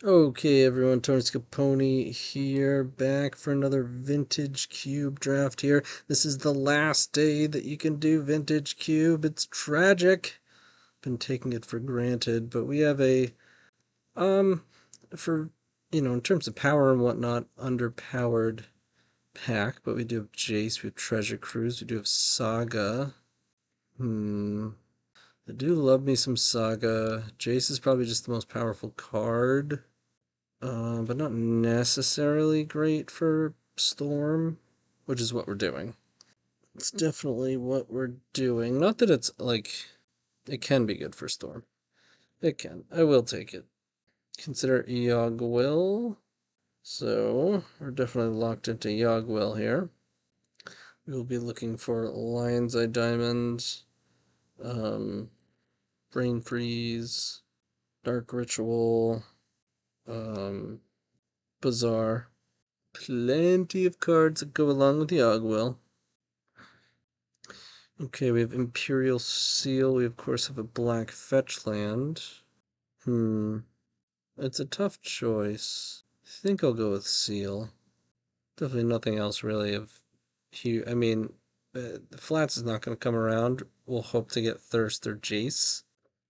Okay, everyone, TonyScapone here, back for another vintage cube draft here. This is the last day that you can do vintage cube. It's tragic. Been taking it for granted, but we have a for in terms of power and whatnot, underpowered pack, but we do have Jace, we have Treasure Cruise, we do have Saga. I do love me some Saga. Jace is probably just the most powerful card. But not necessarily great for Storm, which is what we're doing. It's definitely what we're doing. Not that it's like, it can be good for Storm. It can. I will take it. Consider YawgWill. So, we're definitely locked into YawgWill here. We will be looking for Lion's Eye Diamond, Brain Freeze, Dark Ritual, Bazaar. Plenty of cards that go along with YawgWill. Okay, we have Imperial Seal. We, of course, have a black fetch land. It's a tough choice. I think I'll go with Seal. Definitely nothing else really of huge. I mean, the Flats is not going to come around. We'll hope to get Thirst or Jace.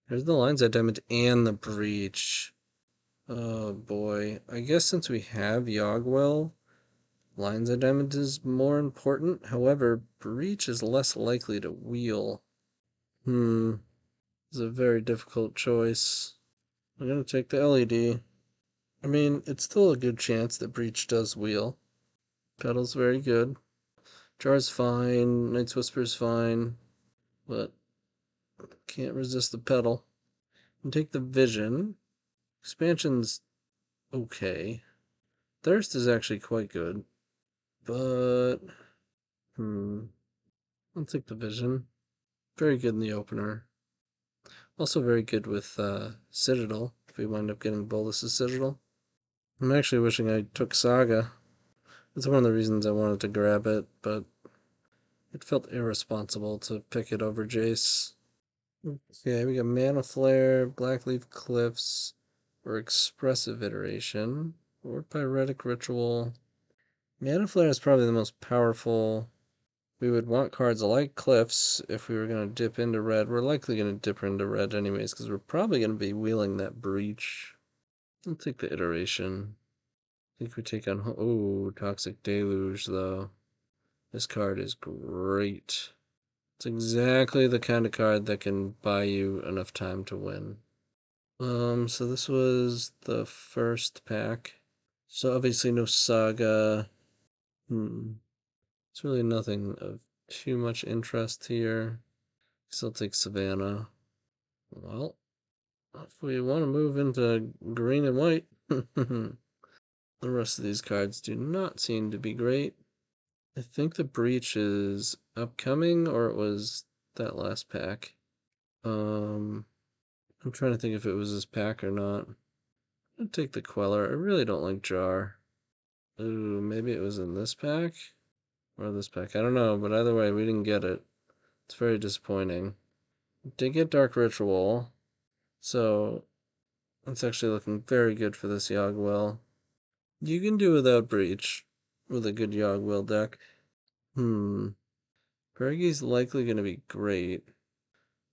There's the Lion's Eye Diamond and the Breach. Oh boy. I guess since we have YawgWill, Lion's Eye Diamond is more important. However, Breach is less likely to wheel. It's a very difficult choice. I'm gonna take the LED. I mean, it's still a good chance that Breach does wheel. Pedal's very good. Jar's fine. Night's Whisper's fine. But can't resist the pedal. And take the Vision. Expansion's okay. Thirst is actually quite good. But I'll take the Vision. Very good in the opener. Also very good with Citadel, if we wind up getting Bolus's Citadel. I'm actually wishing I took Saga. It's one of the reasons I wanted to grab it, but it felt irresponsible to pick it over Jace. Okay, we got Mana Flare, Blackleaf Cliffs, or Expressive Iteration, or Pyretic Ritual. Mana Flare is probably the most powerful. We would want cards like Cliffs if we were going to dip into red. We're likely going to dip into red anyways, because we're probably going to be wheeling that Breach. I'll take the Iteration. I think we take on... Oh, Toxic Deluge, though. This card is great. It's exactly the kind of card that can buy you enough time to win. So this was the first pack. So obviously no Saga. It's really nothing of too much interest here. Still take Savannah. Well, if we want to move into green and white, the rest of these cards do not seem to be great. I think the Breach is upcoming, or it was that last pack. I'm trying to think if it was this pack or not. I'll take the Queller. I really don't like Jar. Ooh, maybe it was in this pack? Or this pack. I don't know, but either way, we didn't get it. It's very disappointing. Did get Dark Ritual, so it's actually looking very good for this YawgWill. You can do without Breach with a good YawgWill deck. Pergy's likely going to be great,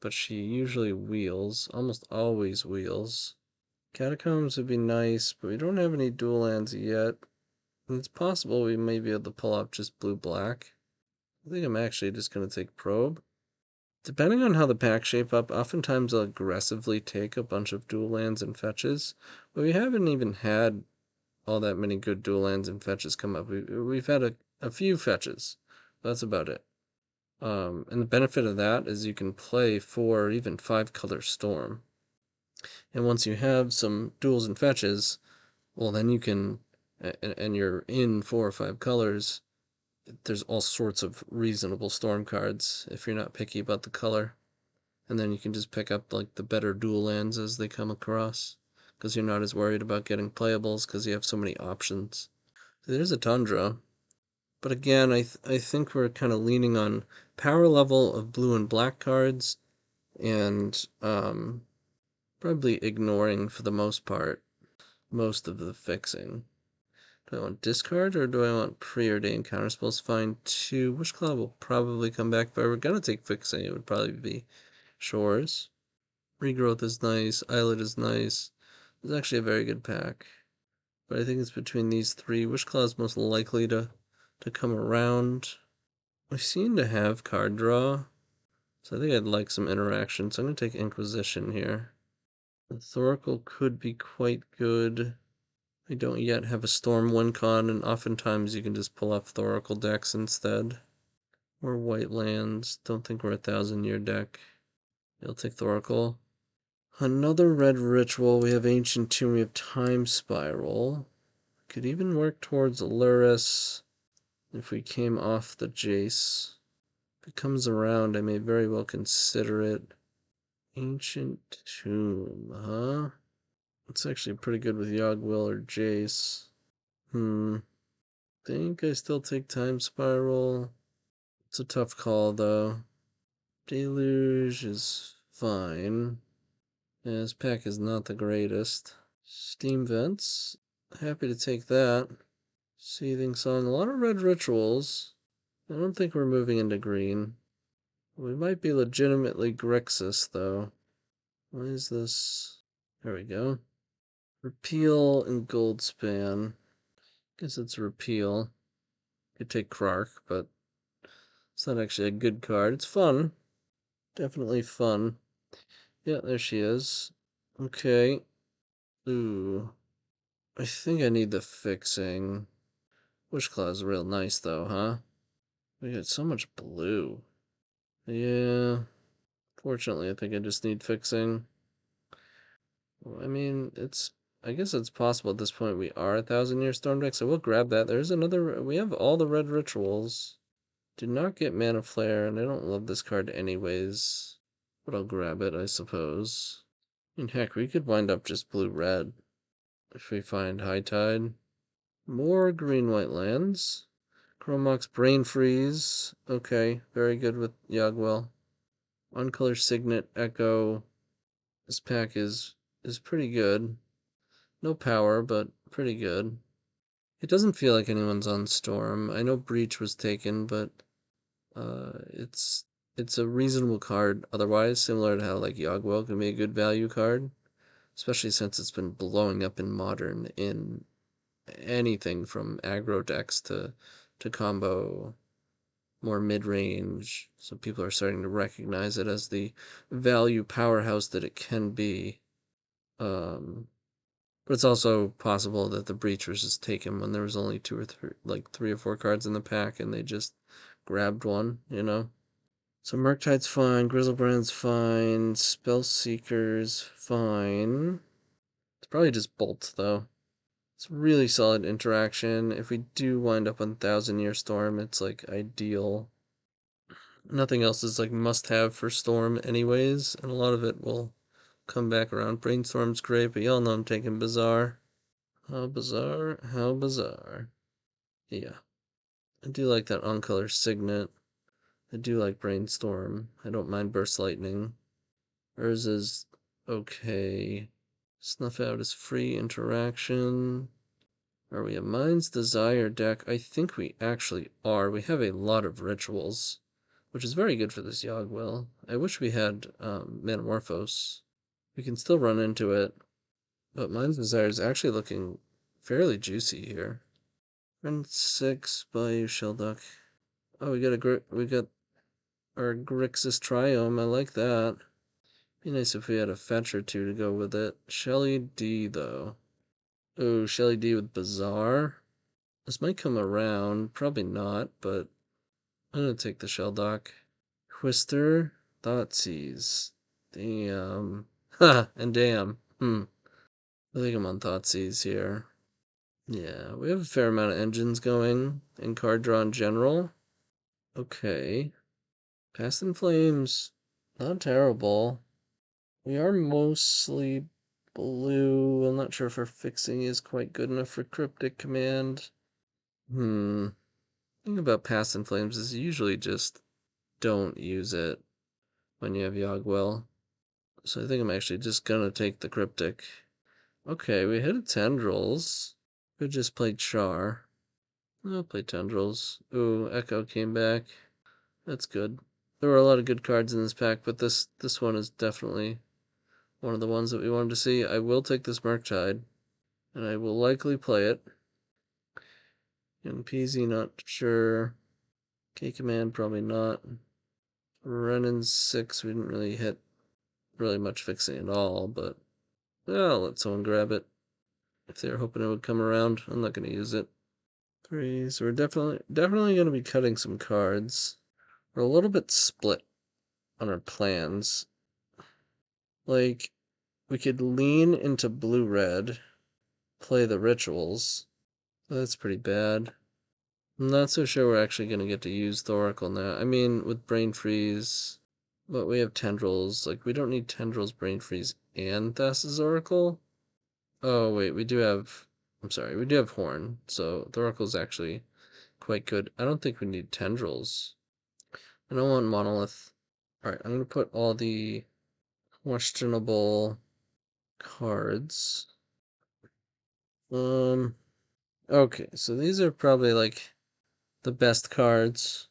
but she usually wheels, almost always wheels. Catacombs would be nice, but we don't have any dual lands yet. And it's possible we may be able to pull up just blue-black. I think I'm actually just going to take Probe. Depending on how the packs shape up, oftentimes I'll aggressively take a bunch of dual lands and fetches, but we haven't even had all that many good dual lands and fetches come up. We've had a few fetches. That's about it. And the benefit of that is you can play 4 or even 5 color Storm. And once you have some duels and fetches, well, then you can, and you're in 4 or 5 colors, there's all sorts of reasonable Storm cards if you're not picky about the color. And then you can just pick up like the better dual lands as they come across, because you're not as worried about getting playables because you have so many options. So there's a Tundra. But again, I think we're kind of leaning on power level of blue and black cards, and probably ignoring, for the most part, most of the fixing. Do I want discard or do I want preordained counterspells? Fine too. Wish Cloud will probably come back. If I were gonna take fixing, it would probably be Shores. Regrowth is nice. Islet is nice. It's actually a very good pack. But I think it's between these three. Wish Cloud's most likely to come around. I seem to have card draw. So I think I'd like some interaction. So I'm going to take Inquisition here. The Thoracle could be quite good. I don't yet have a Storm win con, and oftentimes you can just pull off Thoracle decks instead. Or white lands. Don't think we're a 1,000-year deck. You'll take Thoracle. Another red ritual. We have Ancient Tomb. We have Time Spiral. Could even work towards Luris if we came off the Jace. If it comes around, I may very well consider it. Ancient Tomb, huh? It's actually pretty good with YawgWill or Jace. Think I still take Time Spiral. It's a tough call, though. Deluge is fine. Yeah, this pack is not the greatest. Steam Vents. Happy to take that. Seething Song. A lot of red rituals. I don't think we're moving into green. We might be legitimately Grixis, though. Why is this? There we go. Repeal and Goldspan. Guess it's Repeal. Could take Krark, but it's not actually a good card. It's fun. Definitely fun. Yeah, there she is. Okay. Ooh. I think I need the fixing. Wish Claw's real nice, though, huh? We got so much blue. Yeah. Fortunately, I think I just need fixing. Well, I mean, I guess it's possible at this point we are a 1,000-year storm deck, so we'll grab that. There's another. We have all the red rituals. Do not get Mana Flare, and I don't love this card anyways. But I'll grab it, I suppose. And heck, we could wind up just blue-red if we find High Tide. More green-white lands. Chromox Brain Freeze. Okay, very good with YawgWill. Uncolor Signet Echo. This pack is pretty good. No power, but pretty good. It doesn't feel like anyone's on Storm. I know Breach was taken, but it's a reasonable card otherwise, similar to how like YawgWill can be a good value card, especially since it's been blowing up in Modern in anything from aggro decks to combo more mid-range. So people are starting to recognize it as the value powerhouse that it can be. But it's also possible that the Breach was just taken when there was only 2 or 3, like 3 or 4 cards in the pack, and they just grabbed one, you know? So Murktide's fine, Grizzlebrand's fine, Spellseeker's fine. It's probably just Bolt, though. It's really solid interaction. If we do wind up on 1,000-year Storm, it's like ideal. Nothing else is like must-have for Storm anyways, and a lot of it will come back around. Brainstorm's great, but y'all know I'm taking Bizarre. How bizarre, how bizarre. Yeah. I do like that on-color Signet. I do like Brainstorm. I don't mind Burst Lightning. Urza's okay. Snuff Out is free interaction. Are we a Mind's Desire deck? I think we actually are. We have a lot of rituals, which is very good for this YawgWill. I wish we had Metamorphose. We can still run into it, but Mind's Desire is actually looking fairly juicy here. Run 6 Bayou Shelduck. Oh, we got our Grixis Triome. I like that. Be nice if we had a fetch or two to go with it. Shelly D, though. Oh, Shelly D with Bazaar. This might come around. Probably not, but I'm gonna take the Shelduck. Twister. Thoughtseize. Damn. Ha! And damn. I think I'm on Thoughtseize here. Yeah, we have a fair amount of engines going in card draw in general. Okay. Past in Flames. Not terrible. We are mostly blue. I'm not sure if our fixing is quite good enough for Cryptic Command. The thing about Past in Flames is you usually just don't use it when you have YawgWill. So I think I'm actually just gonna take the Cryptic. Okay, we hit a Tendrils. Could just play Char. I'll play Tendrils. Ooh, Echo came back. That's good. There were a lot of good cards in this pack, but this one is definitely one of the ones that we wanted to see. I will take this Murktide, and I will likely play it. And PZ, not sure. K-Command, probably not. Renin 6, we didn't really hit really much fixing at all, but I'll let someone grab it. If they were hoping it would come around, I'm not going to use it. 3, so we're definitely going to be cutting some cards. We're a little bit split on our plans. Like, we could lean into blue-red, play the rituals. That's pretty bad. I'm not so sure we're actually going to get to use Thoracle now. I mean, with Brain Freeze, but we have Tendrils. Like, we don't need Tendrils, Brain Freeze, and Thassa's Oracle. Oh, wait, we do have... I'm sorry, we do have Horn, so Thoracle's actually quite good. I don't think we need Tendrils. I don't want Monolith. Alright, I'm going to put all the questionable cards. Okay, so these are probably, like, the best cards.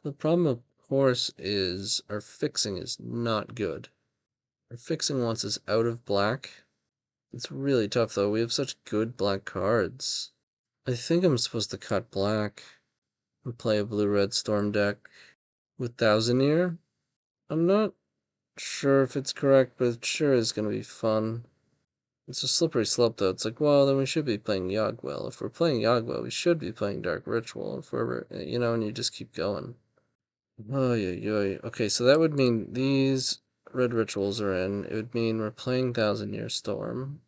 The problem, of course, is our fixing is not good. Our fixing wants us out of black. It's really tough, though. We have such good black cards. I think I'm supposed to cut black and play a blue-red storm deck with Thousand Year. I'm not sure if it's correct, but it sure is going to be fun. It's a slippery slope, though. It's like, well, then we should be playing YawgWill. If we're playing YawgWill, we should be playing Dark Ritual. If we're, and you just keep going. Oh, yeah. Okay, so that would mean these red rituals are in. It would mean we're playing Thousand Year Storm.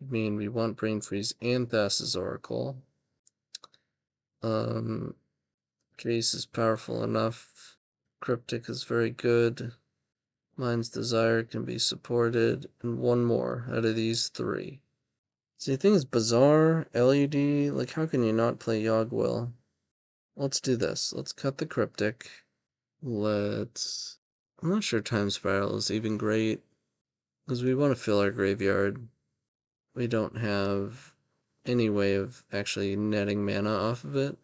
It would mean we want Brain Freeze and Thassa's Oracle. Jace is powerful enough. Cryptic is very good. Mind's Desire can be supported. And one more out of these 3. See, the thing is, Bazaar, LED, like, how can you not play YawgWill? Let's do this. Let's cut the Cryptic. I'm not sure Time Spiral is even great, because we want to fill our graveyard. We don't have any way of actually netting mana off of it.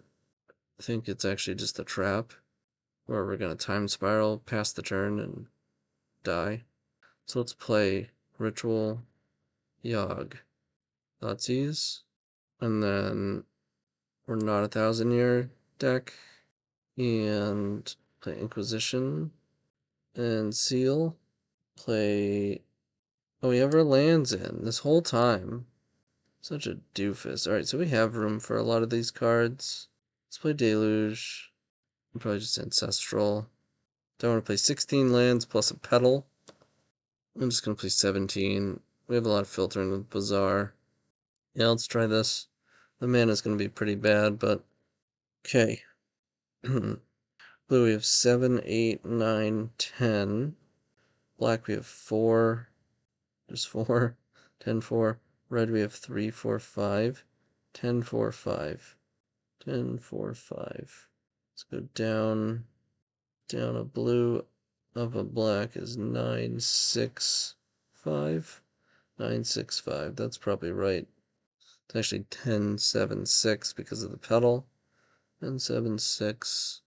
I think it's actually just a trap, where we're going to Time Spiral, pass the turn, and die. So let's play Ritual, Yawg, Thoughtseize, and then we're not a 1,000-year deck, and play Inquisition, and Seal, play... Oh, we have our lands in this whole time. Such a doofus. Alright, so we have room for a lot of these cards. Let's play Deluge. Probably just Ancestral. Don't want to play 16 lands plus a Petal. I'm just going to play 17. We have a lot of filtering with Bazaar. Yeah, let's try this. The mana's going to be pretty bad, but... Okay. Blue, we have 7, 8, 9, 10. Black, we have 4. There's 4. 10, 4. Red, we have 3, 4, 5. 10, 4, 5. 10, 4, 5. Let's go down. Down a blue of a black is 9, 6, 5. 9, 6, 5. That's probably right. It's actually 10, 7, 6 because of the Petal. 10, 7, 6.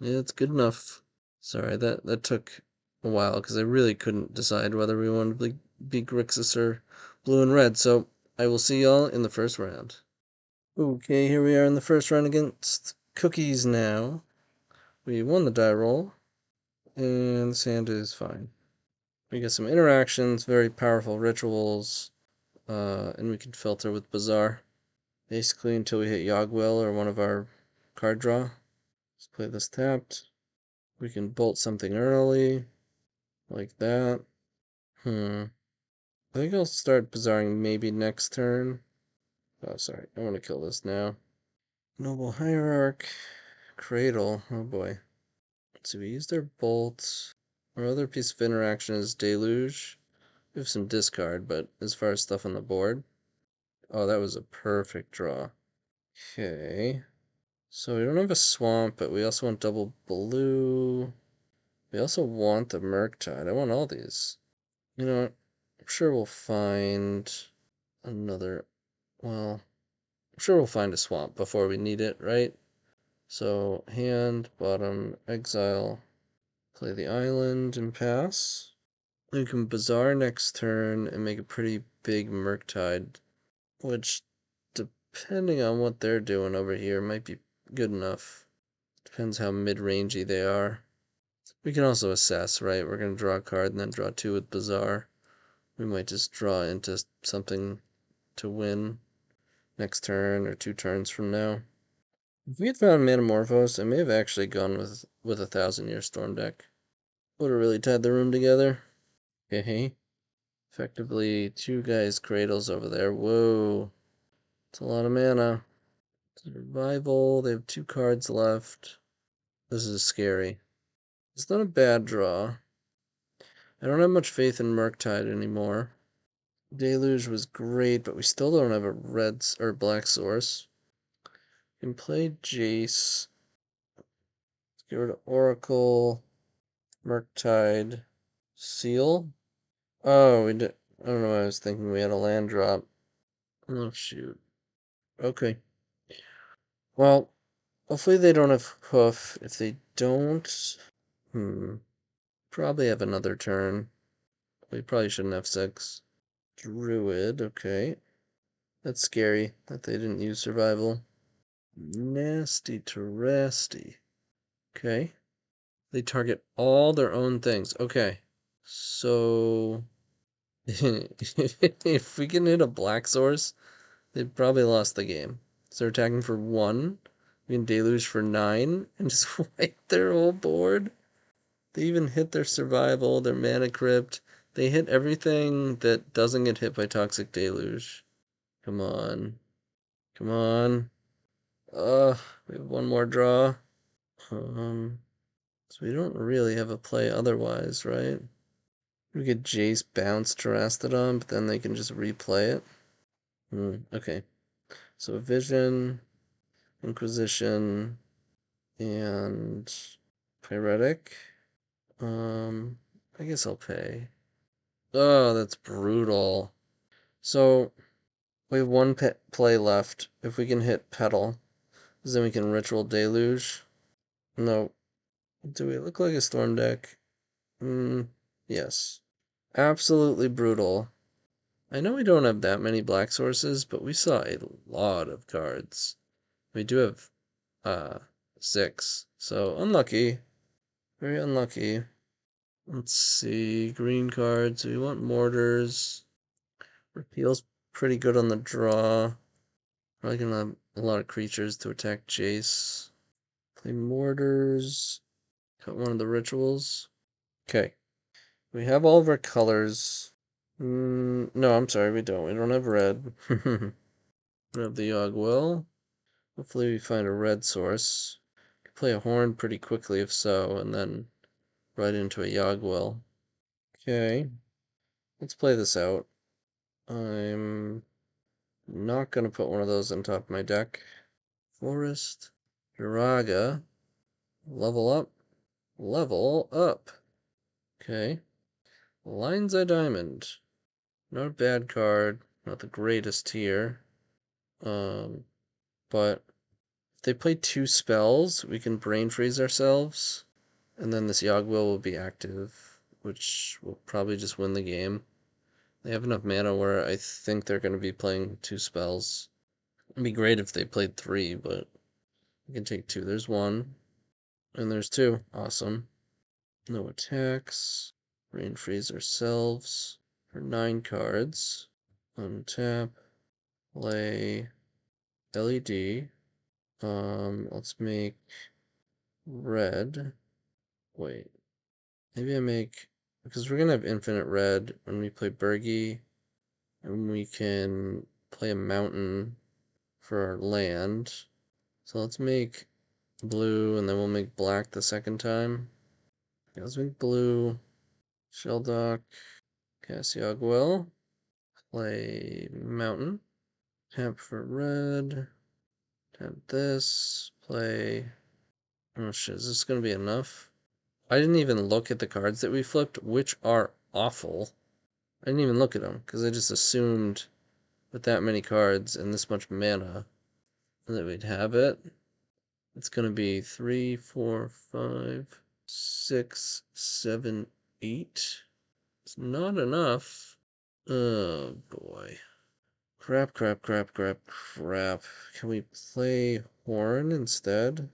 Yeah, it's good enough. Sorry, that took a while because I really couldn't decide whether we wanted to be Grixis or blue and red. So I will see y'all in the first round. Okay, here we are in the first round against Cookies now. We won the die roll, and Sand is fine. We get some interactions, very powerful rituals, and we can filter with Bazaar. Basically until we hit YawgWill or one of our card draw. Let's play this tapped. We can bolt something early, like that. I think I'll start Bazaaring maybe next turn. Oh, sorry, I want to kill this now. Noble Hierarch, Cradle, oh boy. So we use their bolt. Our other piece of interaction is Deluge. We have some discard, but as far as stuff on the board... Oh, that was a perfect draw. Okay. So we don't have a swamp, but we also want double blue. We also want the Murktide. I want all these. You know what? I'm sure we'll find another, well, I'm sure we'll find a swamp before we need it, right? So, hand, bottom, exile, play the island and pass. We can Bazaar next turn and make a pretty big Murktide, which, depending on what they're doing over here, might be good enough. Depends how mid-rangey they are. We can also assess, right? We're going to draw a card and then draw two with Bazaar. We might just draw into something to win next turn or 2 turns from now. If we had found Metamorphose, I may have actually gone with a 1,000-Year Storm deck. Would have really tied the room together. Okay. Effectively, 2 guys cradles over there. Whoa. It's a lot of mana. Survival, they have 2 cards left. This is scary. It's not a bad draw. I don't have much faith in Murktide anymore. Deluge was great, but we still don't have a red or black source. We can play Jace. Let's get rid of Oracle. Murktide. Seal? Oh, we did. I don't know what I was thinking. We had a land drop. Oh, shoot. Okay. Well, hopefully they don't have hoof. If they don't, probably have another turn. We probably shouldn't have 6. Druid, okay. That's scary that they didn't use survival. Nasty to rasty. Okay. They target all their own things. Okay. So if we can hit a black source, they've probably lost the game. So they're attacking for 1. We can deluge for 9 and just wipe their whole board. They even hit their survival, their mana crypt. They hit everything that doesn't get hit by toxic deluge. Come on. Come on. We have 1 more draw. So we don't really have a play otherwise, right? We could Jace bounce Terastodon, but then they can just replay it. Okay. So Vision, Inquisition, and Pyretic. I guess I'll pay. Oh, that's brutal. So we have 1 play left. If we can hit Petal, then we can Ritual Deluge. No. Do we look like a Storm deck? Yes. Absolutely brutal. I know we don't have that many black sources, but we saw a lot of cards. We do have 6, so unlucky. Very unlucky. Let's see, green cards. We want mortars. Repeal's pretty good on the draw. Probably gonna have a lot of creatures to attack Jace. Play mortars. Cut one of the rituals. Okay. We have all of our colors. No, I'm sorry, we don't. We don't have red. We have the YawgWill. Hopefully we find a red source. Could play a horn pretty quickly if so, and then right into a YawgWill. Okay. Let's play this out. I'm not gonna put one of those on top of my deck. Forest. Jiraga. Level up. Level up. Okay. Lines a Diamond. Not a bad card. Not the greatest here. But if they play 2 spells, we can Brain Freeze ourselves. And then this YawgWill will be active, which will probably just win the game. They have enough mana where I think they're going to be playing 2 spells. It'd be great if they played 3, but we can take 2. There's 1. And there's 2. Awesome. No attacks. Brain Freeze ourselves for 9 cards. Untap. Play LED. Let's make red. Wait. Maybe I make, because we're gonna have infinite red when we play Bergie, and we can play a mountain for our land. So let's make blue, and then we'll make black the second time. Okay, let's make blue. Shelldock. Cast YawgWill. Play mountain. Tap for red. Tap this. Play. Oh shit, is this gonna be enough? I didn't even look at the cards that we flipped, which are awful. I didn't even look at them, because I just assumed with that many cards and this much mana, that we'd have it. It's gonna be 3, 4, 5, 6, 7, 8. It's not enough. Oh boy. Crap. Can we play Horn instead?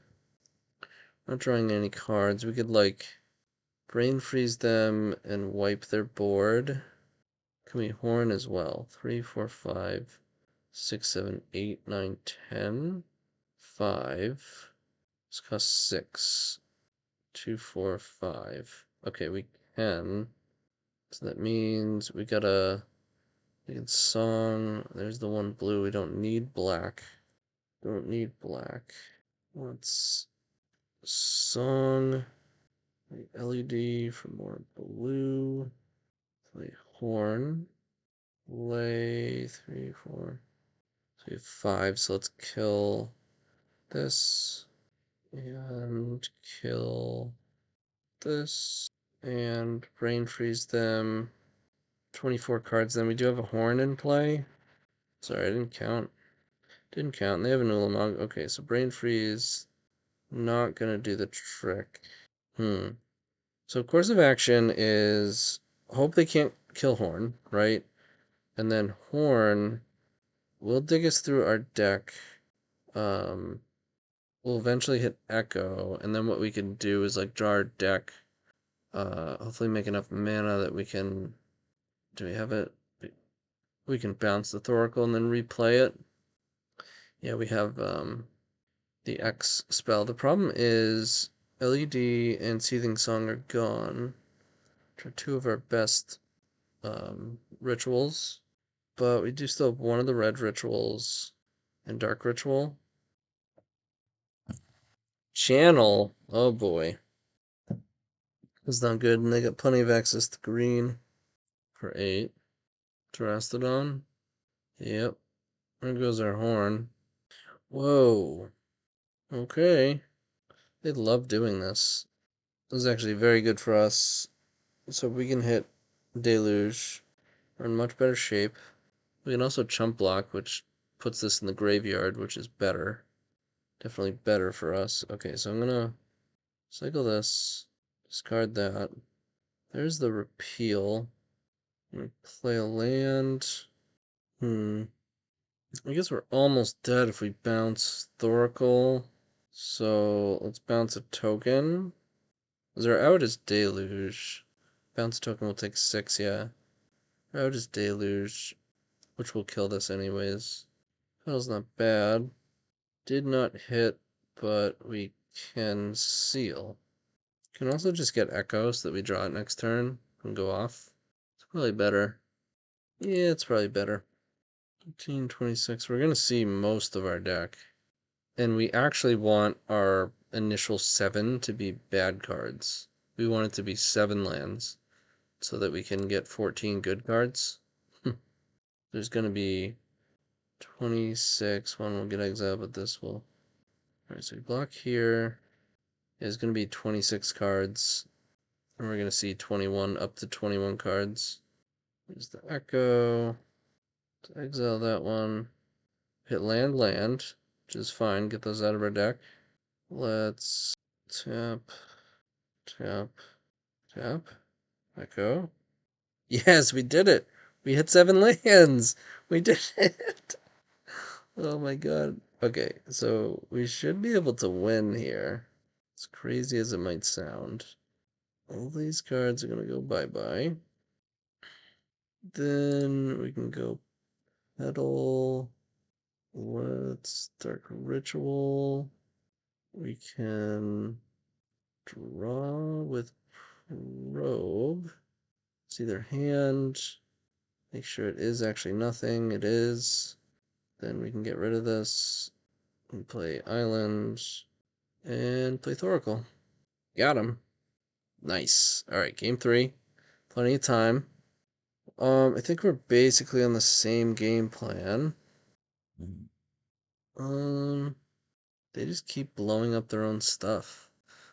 Not drawing any cards. We could, like, brain freeze them and wipe their board. Can we Horn as well? 3, 4, 5, 6, 7, 8, 9, 10. 5. This costs 6. 2, 4, 5. Okay, we can. So that means we gotta. We can song. There's the one blue. We don't need black. Don't need black. Let's song. LED for more blue. Play horn. Play 3, 4. So we have 5. So let's kill this and kill this and brain freeze them. 24 cards. Then we do have a horn in play. Sorry, I didn't count. Didn't count. They have an Ulamog. Okay, so brain freeze. Not gonna do the trick. So course of action is hope they can't kill Horn, right? And then Horn will dig us through our deck. We'll eventually hit Echo, and then what we can do is like draw our deck. Hopefully make enough mana that we can. Do we have it? We can bounce the Thoracle and then replay it. Yeah, we have the X spell. The problem is LED and Seething Song are gone, which are two of our best rituals. But we do still have one of the red rituals and dark ritual. Channel. Oh boy. That's not good. And they got plenty of access to green for 8. Terastodon. Yep. There goes our horn. Whoa. Okay. They love doing this. This is actually very good for us. So we can hit Deluge. We're in much better shape. We can also chump block, which puts this in the graveyard, which is better. Definitely better for us. Okay, so I'm gonna cycle this, discard that. There's the repeal. I'm gonna play a land. I guess we're almost dead if we bounce Thoracle. So let's bounce a token. Because our out is Deluge. Bounce a token will take 6, yeah. Our out is Deluge, which will kill this anyways. That's not bad. Did not hit, but we can seal. Can also just get Echo so that we draw it next turn and go off. It's probably better. Yeah, it's probably better. 15, 26. We're going to see most of our deck. And we actually want our initial 7 to be bad cards. We want it to be 7 lands so that we can get 14 good cards. There's going to be 26. One will get exiled, but this will. Alright, so we block here. There's going to be 26 cards. And we're going to see 21 up to 21 cards. There's the Echo. To exile that one. Hit land, which is fine. Get those out of our deck. Let's tap, tap, tap. Echo. Yes, we did it. We hit 7 lands. We did it. Oh my god. Okay, so we should be able to win here. As crazy as it might sound. All these cards are going to go bye-bye. Then we can go Petal. Let's Dark Ritual. We can draw with Probe. See their hand. Make sure it is actually nothing. It is. Then we can get rid of this and play Island and play Thoracle. Got him. Nice. Alright, game 3. Plenty of time. I think we're basically on the same game plan. They just keep blowing up their own stuff.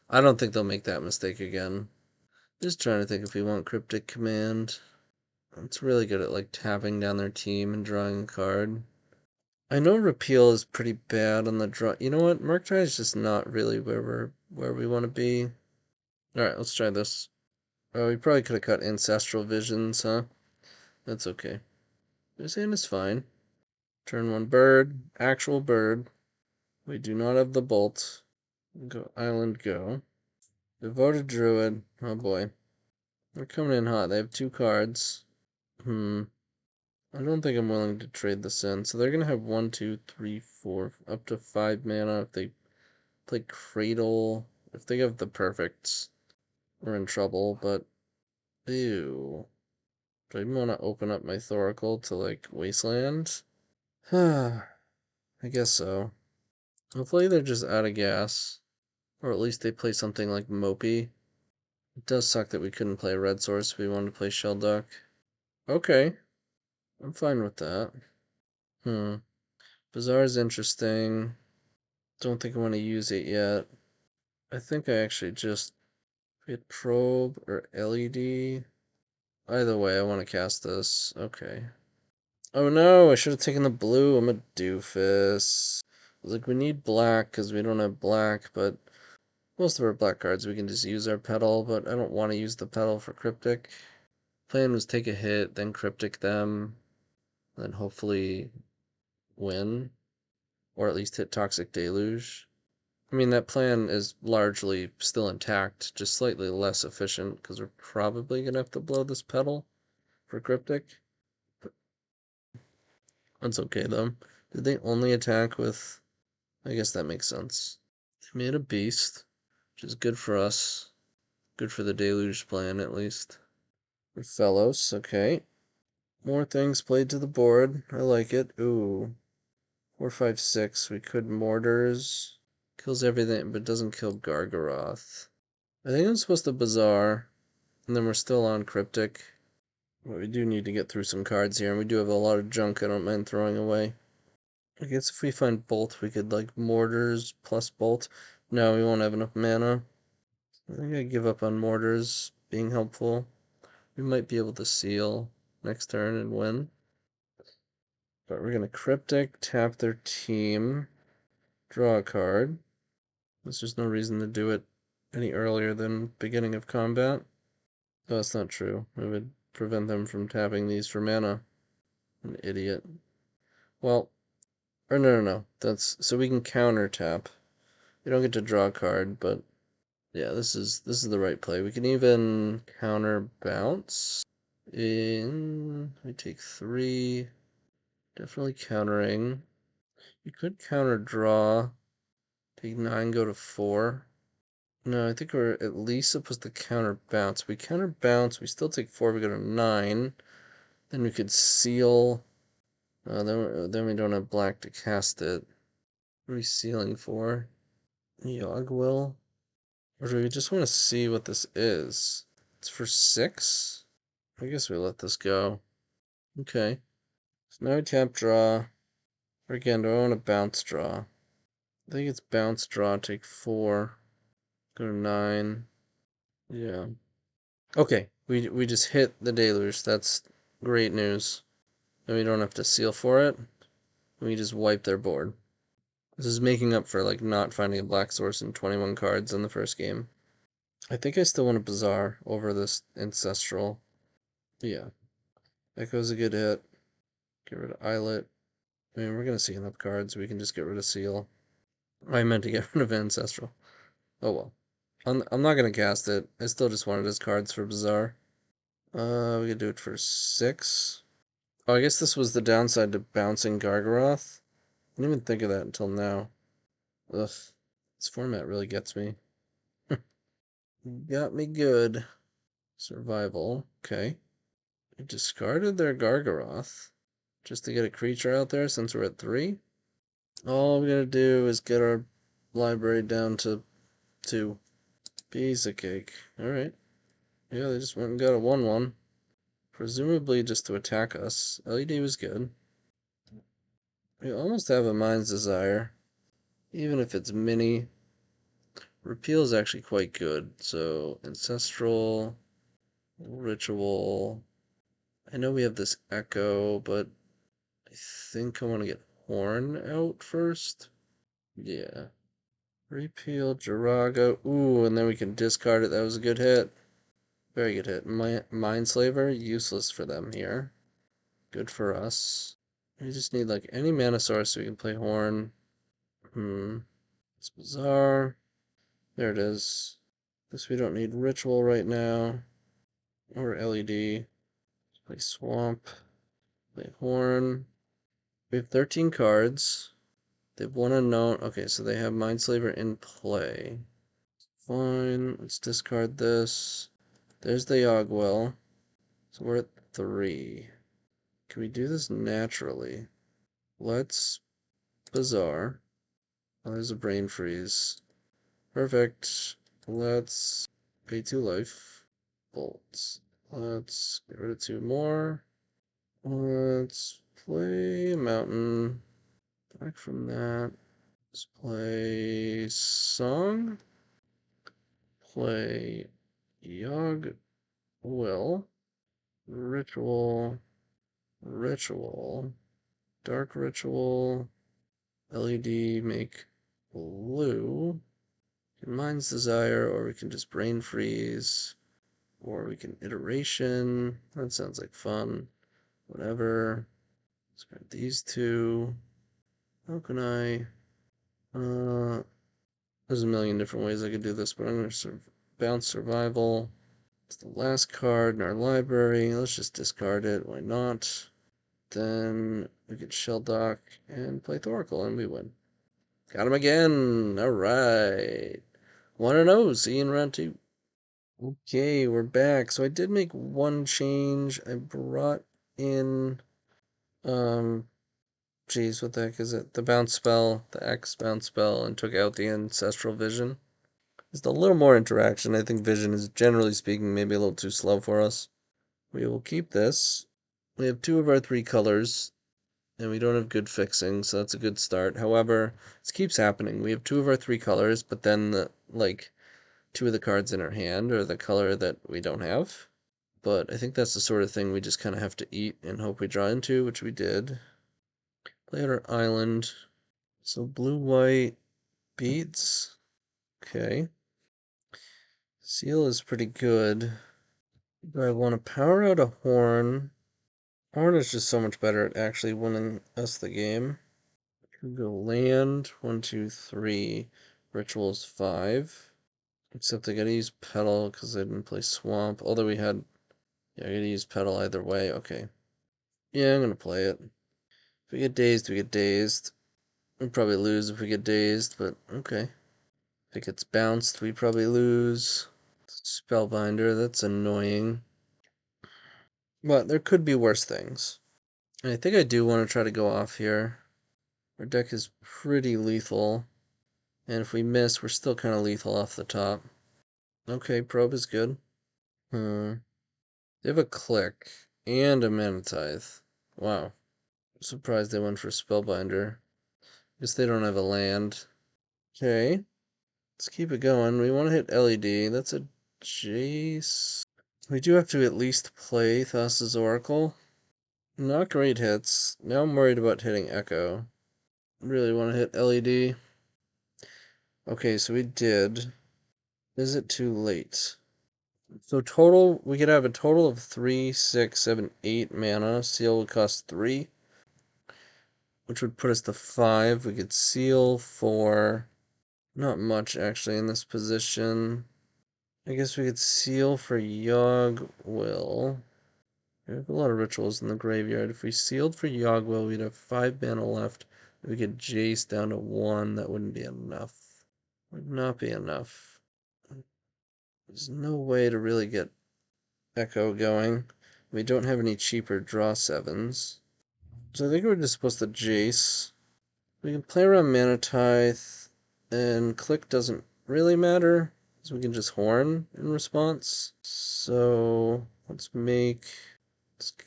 I don't think they'll make that mistake again. Just trying to think if we want Cryptic Command. It's really good at like tapping down their team and drawing a card. I know repeal is pretty bad on the draw. You know what? Murktide is just not really where we want to be. All right, let's try this. Oh, we probably could have cut Ancestral Visions, huh? That's okay. This hand is fine. Turn 1 bird, actual bird. We do not have the bolt. Go island, go. Devoted Druid. Oh boy. They're coming in hot. They have 2 cards. I don't think I'm willing to trade this in. So they're gonna have 1, 2, 3, 4, up to 5 mana if they play Cradle. If they have the perfects, we're in trouble, but ew. Do I even want to open up my Thoracle to like Wasteland? I guess so. Hopefully they're just out of gas. Or at least they play something like Mopey. It does suck that we couldn't play Red Source if we wanted to play Shelduck. Okay. I'm fine with that. Bazaar is interesting. Don't think I want to use it yet. I think I actually just hit Probe or LED. Either way, I want to cast this. Okay. Oh no, I should have taken the blue. I'm a doofus. Like, we need black because we don't have black, but most of our black cards we can just use our petal, but I don't want to use the petal for Cryptic. Plan was take a hit, then Cryptic them, then hopefully win, or at least hit Toxic Deluge. I mean, that plan is largely still intact, just slightly less efficient, because we're probably going to have to blow this petal for Cryptic. But that's okay, though. Did they only attack with... I guess that makes sense. They made a beast, which is good for us. Good for the Deluge plan, at least. Fellows, okay. More things played to the board. I like it. Ooh. 4, 5, 6. We could Mortars. Kills everything, but doesn't kill Gargaroth. I think I'm supposed to Bazaar. And then we're still on Cryptic. But we do need to get through some cards here. And we do have a lot of junk I don't mind throwing away. I guess if we find Bolt, we could like Mortars plus Bolt. No, we won't have enough mana. I think I give up on Mortars being helpful. We might be able to seal next turn and win. But we're going to Cryptic, tap their team, draw a card. There's just no reason to do it any earlier than beginning of combat. Oh, that's not true. It would prevent them from tapping these for mana. An idiot. Well, or no. That's so we can counter tap. We don't get to draw a card, but yeah, this is the right play. We can even counter bounce. We take 3. Definitely countering. You could counter draw. Take 9, go to 4. No, I think we're at least supposed to counter bounce. We counter bounce, we still take 4, we go to 9. Then we could seal. Then we don't have black to cast it. What are we sealing for? YawgWill? Or do we just want to see what this is? It's for 6? I guess we let this go. Okay. So now we tap draw. Or again, do I want to bounce draw? I think it's bounce draw, take 4. Go to 9. Yeah. Okay, we just hit the deluge. That's great news. And we don't have to seal for it. We just wipe their board. This is making up for like not finding a black source in 21 cards in the first game. I think I still want a Bazaar over this Ancestral. Yeah. Echo's a good hit. Get rid of Islet. I mean, we're gonna see enough cards. We can just get rid of Seal. I meant to get rid of Ancestral. Oh well. I'm not gonna cast it. I still just wanted his cards for Bazaar. We could do it for 6. Oh, I guess this was the downside to bouncing Gargaroth. I didn't even think of that until now. Ugh. This format really gets me. Got me good. Survival. Okay. I discarded their Gargaroth just to get a creature out there since we're at 3. All we gotta do is get our library down to 2. Piece of cake. Alright. Yeah, they just went and got a 1/1. Presumably just to attack us. LED was good. We almost have a Mind's Desire. Even if it's mini. Repeal is actually quite good. So, Ancestral, Ritual. I I know we have this Echo, but I think I want to get Horn out first. Yeah. Repeal Jiraga. Ooh, and then we can discard it. That was a good hit. Very good hit. Mindslaver, useless for them here. Good for us. We just need like any mana source so we can play Horn. It's bizarre. There it is. This we don't need Ritual right now. Or LED. Play Swamp. Play Horn. We have 13 cards. They have one unknown. Okay, so they have Mindslaver in play. Fine. Let's discard this. There's the YawgWill. So we're at 3. Can we do this naturally? Let's Bizarre. Oh, there's a brain freeze. Perfect. Let's pay 2 life. Bolts. Let's get rid of 2 more. Let's play a mountain. Back from that. Let's play song. Play YawgWill. Ritual. Ritual. Dark Ritual. LED make blue. Mind's Desire, or we can just Brain Freeze, or we can Iteration. That sounds like fun. Whatever. Let's grab these two. How can I? There's a million different ways I could do this, but I'm going to bounce Survival. It's the last card in our library. Let's just discard it. Why not? Then we could Shell Dock and play Thoracle, and we win. Got him again. All right. 1-0. See you in round 2. Okay, we're back. So I did make one change. I brought in, geez, what the heck is it? The bounce spell, the X bounce spell, and took out the ancestral vision. Just a little more interaction. I think vision is, generally speaking, maybe a little too slow for us. We will keep this. We have 2 of our 3 colors, and we don't have good fixing, so that's a good start. However, this keeps happening. We have 2 of our 3 colors, but then the, 2 of the cards in our hand are the color that we don't have. But I think that's the sort of thing we just kind of have to eat and hope we draw into, which we did. Play out our island. So blue-white beads. Okay. Seal is pretty good. Do I want to power out a horn? Horn is just so much better at actually winning us the game. Could go land. 1, 2, 3. Rituals 5. Except I gotta use Petal because I didn't play Swamp. Although we had... Yeah, I gotta use Petal either way. Okay. Yeah, I'm gonna play it. If we get dazed, we get dazed. We'll probably lose if we get dazed, but okay. If it gets bounced, we probably lose. Spellbinder, that's annoying. But there could be worse things. And I think I do want to try to go off here. Our deck is pretty lethal. And if we miss, we're still kind of lethal off the top. Okay, probe is good. They have a click and a mana tithe. Wow. I'm surprised they went for Spellbinder. Guess they don't have a land. Okay. Let's keep it going. We want to hit LED. That's a Jace. We do have to at least play Thassa's Oracle. Not great hits. Now I'm worried about hitting Echo. Really want to hit LED. Okay, so we did. Is it too late? So total, we could have a total of 3, 6, 7, 8 mana. Seal would cost 3, which would put us to 5. We could seal for not much actually in this position. I guess we could seal for YawgWill. We have a lot of rituals in the graveyard. If we sealed for YawgWill, we'd have 5 mana left. We could Jace down to 1. That wouldn't be enough. Would not be enough. There's no way to really get Echo going. We don't have any cheaper draw 7s. So I think we're just supposed to Jace. We can play around Mana Tithe, and click doesn't really matter, so we can just Horn in response. So let's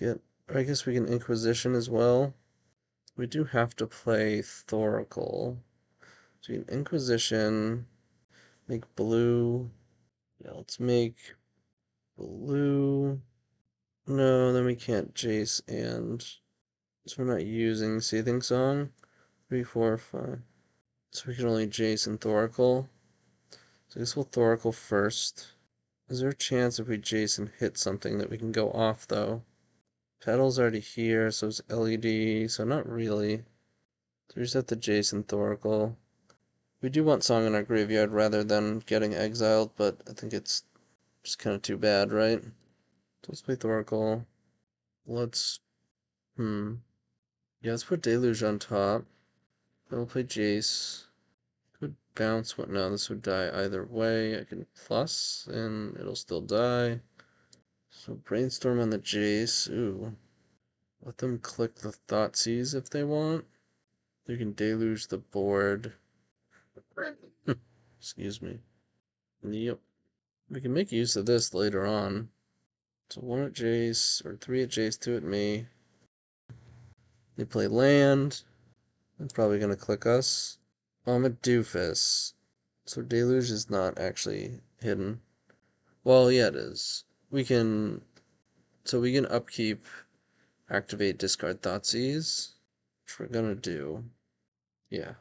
get, I guess we can Inquisition as well. We do have to play Thoracle. So we can Inquisition, make blue. Yeah, let's make blue. No, then we can't Jace and... So we're not using Seething Song. 3, 4, 5. So we can only Jace and Thoracle. So I guess we'll Thoracle first. Is there a chance if we Jace and hit something that we can go off, though? Petal's already here, so it's LED, so not really. So we just have to Jace and Thoracle. We do want Song in our graveyard rather than getting exiled, but I think it's just kind of too bad, right? So let's play Thoracle. Let's... Yeah, let's put Deluge on top. Then we'll play Jace. Could bounce what? No, this would die either way. I can plus, and it'll still die. So Brainstorm on the Jace. Ooh. Let them click the Thoughtseize if they want. They can Deluge the board. Excuse me. Yep. We can make use of this later on. So 1 at Jace, or 3 at Jace, 2 at me. They play land. They're probably going to click us. I'm a doofus. So Deluge is not actually hidden. Well, yeah, it is. We can... So we can upkeep, activate, discard Thoughtseize, which we're going to do. Yeah.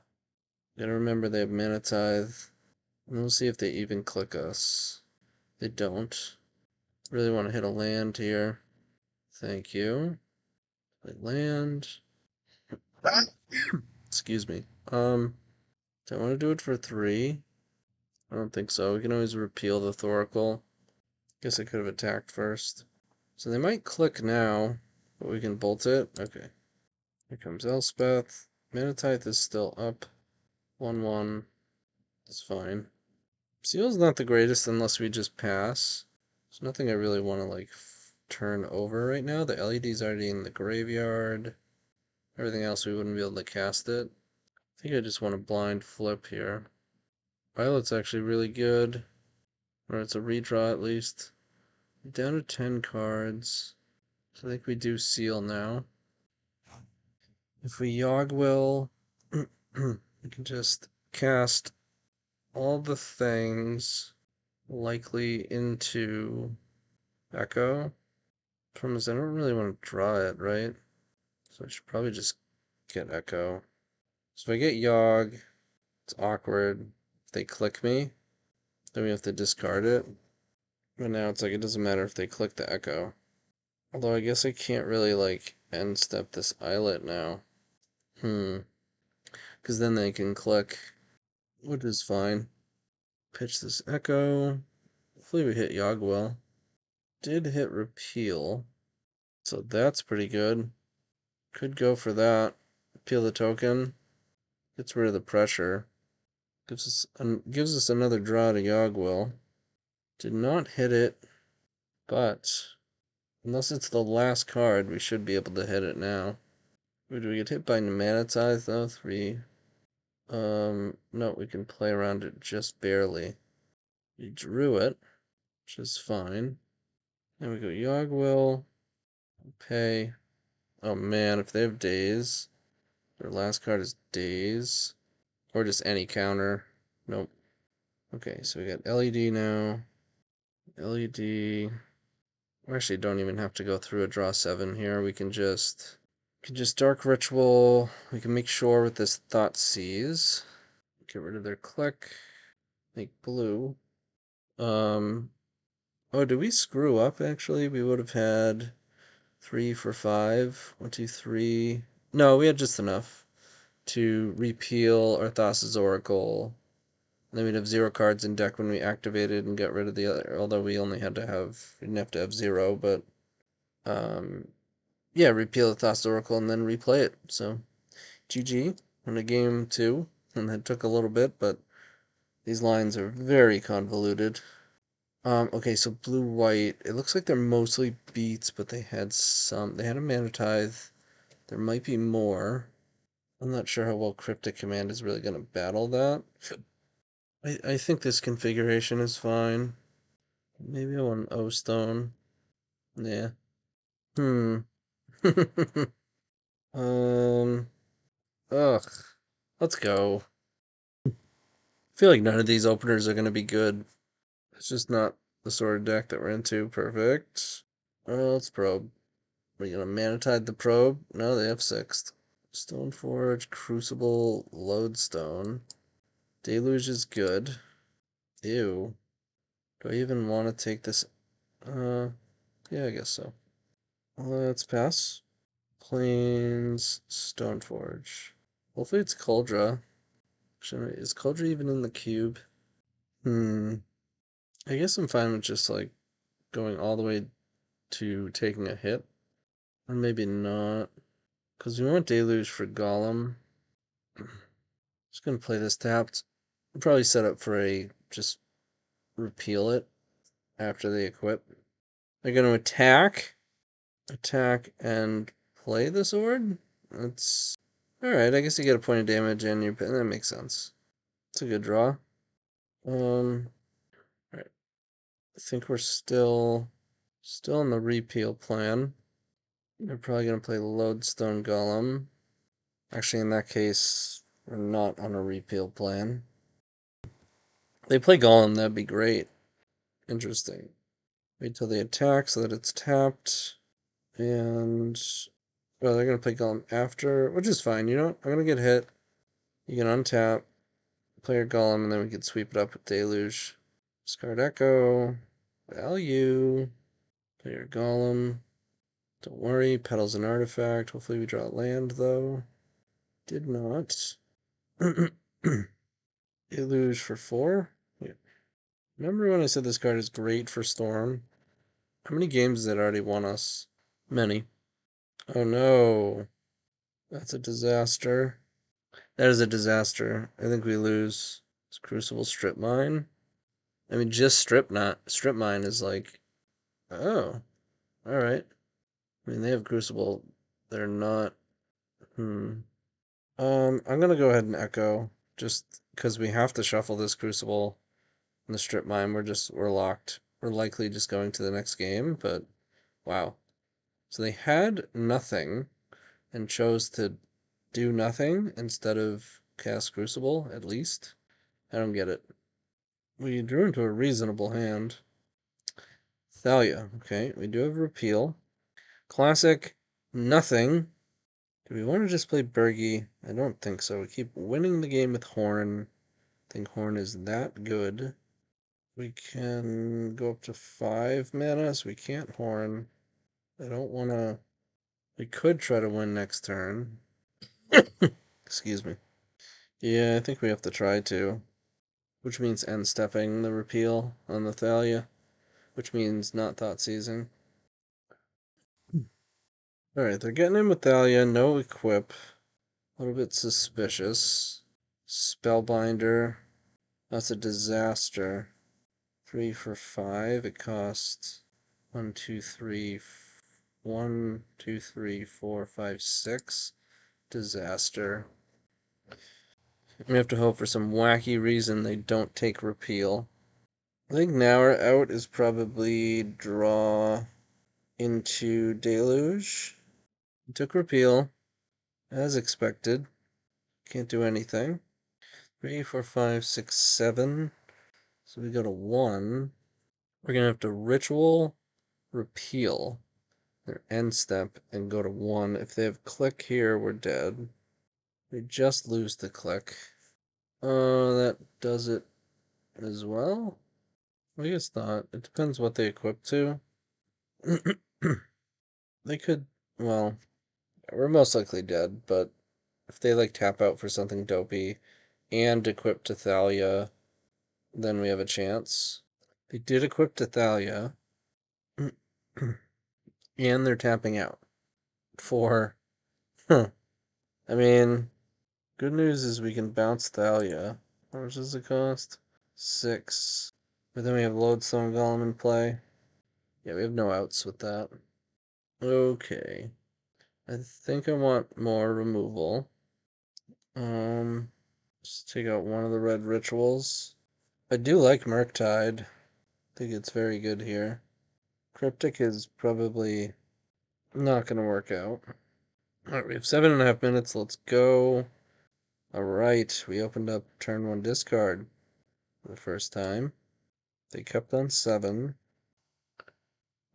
Gotta remember they have Mana Tithe. And we'll see if they even click us. They don't. Really want to hit a land here. Thank you. Play land. Excuse me. Do I want to do it for 3? I don't think so. We can always repeal the Thoracle. Guess I could have attacked first. So they might click now, but we can bolt it. Okay. Here comes Elspeth. Mana Tithe is still up. 1-1. It's fine. Seal's not the greatest unless we just pass. There's nothing I really want to like turn over right now. The LED's already in the graveyard. Everything else we wouldn't be able to cast it. I think I just want to blind flip here. Violet's actually really good. Or it's a redraw at least. Down to 10 cards. So I think we do seal now. If we YawgWill, we can just cast all the things likely into Echo. Problem is, I don't really want to draw it, right? So I should probably just get Echo. So if I get Yawg, it's awkward. If they click me, then we have to discard it. But now it's like it doesn't matter if they click the Echo. Although I guess I can't really like end step this Islet now. Because then they can click, which is fine. Pitch this Echo. Hopefully we hit YawgWill. Did hit repeal. So that's pretty good. Could go for that. Repeal the token. Gets rid of the pressure. Gives us another draw to YawgWill. Did not hit it, but unless it's the last card, we should be able to hit it now. Do we get hit by Mana Tithe though? 3. No, we can play around it just barely. We drew it, which is fine. Then we go YawgWill. Pay. Oh man, if they have Daze, their last card is Daze. Or just any counter. Nope. Okay, so we got LED now. LED. We actually don't even have to go through a draw 7 here. We can just Dark Ritual. We can make sure with this Thoughtseize. Get rid of their click. Make blue. Oh, did we screw up actually? We would have had 3 for 5. 1, 2, 3. No, we had just enough to repeal our Thassa's Oracle. And then we'd have 0 cards in deck when we activated and got rid of the other. Although we only had to have, we didn't have to have 0, but yeah, repeal the Thassa's Oracle and then replay it. So GG on a game 2, and that took a little bit, but these lines are very convoluted. Okay, so blue-white. It looks like they're mostly beats, but they had a Mana Tithe. There might be more. I'm not sure how well Cryptic Command is really going to battle that. I think this configuration is fine. Maybe I want an O-Stone. Yeah. Um, ugh. Let's go. I feel like none of these openers are going to be good. It's just not the sort of deck that we're into. Perfect. Let's probe. Are you gonna Manatide the probe? No, they have sixth. Stoneforge, Crucible, Lodestone. Deluge is good. Ew. Do I even want to take this? Yeah, I guess so. Let's pass. Plains, Stoneforge. Hopefully it's Kuldra. Is Kuldra even in the cube? I guess I'm fine with just like going all the way to taking a hit. Or maybe not. Because we want Deluge for Golem. Just gonna play this tapped. Probably set up for a just repeal it after they equip. They're gonna attack, and play the sword. That's all right. I guess you get a point of damage, and that makes sense. It's a good draw. All right. I think we're still in the repeal plan. They're probably gonna play Lodestone Golem. Actually, in that case, we're not on a repeal plan. They play Golem, that'd be great. Interesting. Wait till they attack so that it's tapped. And well, they're gonna play Golem after, which is fine. You know what? I'm gonna get hit. You can untap, play your Golem, and then we can sweep it up with Deluge. Discard Echo. Value. Play your Golem. Don't worry, Petal's an artifact. Hopefully we draw land though. Did not. Deluge for 4. Yeah. Remember when I said this card is great for Storm? How many games has it already won us? Many. Oh no. That's a disaster. That is a disaster. I think we lose. It's Crucible Strip Mine. I mean, just Strip Mine is like, oh, alright. I mean, they have Crucible. They're not. I'm gonna go ahead and Echo, just because we have to shuffle this Crucible and the Strip Mine. We're locked. We're likely just going to the next game, but wow. So they had nothing and chose to do nothing instead of cast Crucible, at least. I don't get it. We drew into a reasonable hand. Thalia. Okay, we do have Repeal. Classic, nothing. Do we want to just play Bergie? I don't think so. We keep winning the game with Horn. I think Horn is that good. We can go up to 5 mana, so we can't Horn. I don't want to... We could try to win next turn. Excuse me. Yeah, I think we have to try to. Which means end stepping the repeal on the Thalia. Which means not thought seizing. Alright, they're getting in with Thalia, no equip. A little bit suspicious. Spellbinder. That's a disaster. 3 for 5. It costs 1, 2, 3, 1, 2, 3, 4, 5, 6. Disaster. We have to hope for some wacky reason they don't take repeal. I think now our out is probably draw into Deluge. We took repeal, as expected. Can't do anything. 3, 4, 5, 6, 7. So we go to 1. We're gonna have to ritual, repeal their end step, and go to 1. If they have click here, we're dead. We just lose the click. That does it as well? I guess not. It depends what they equip to. They could, well, we're most likely dead, but if they like tap out for something dopey and equip to Thalia, then we have a chance. They did equip to Thalia, and they're tapping out for, I mean, good news is we can bounce Thalia. How much does it cost? 6. But then we have Lodestone Golem in play. Yeah, we have no outs with that. Okay. I think I want more removal. Just take out one of the red rituals. I do like Murktide. I think it's very good here. Cryptic is probably not going to work out. Alright, we have 7.5 minutes. Let's go. Alright, we opened up turn 1 discard for the first time. They kept on 7.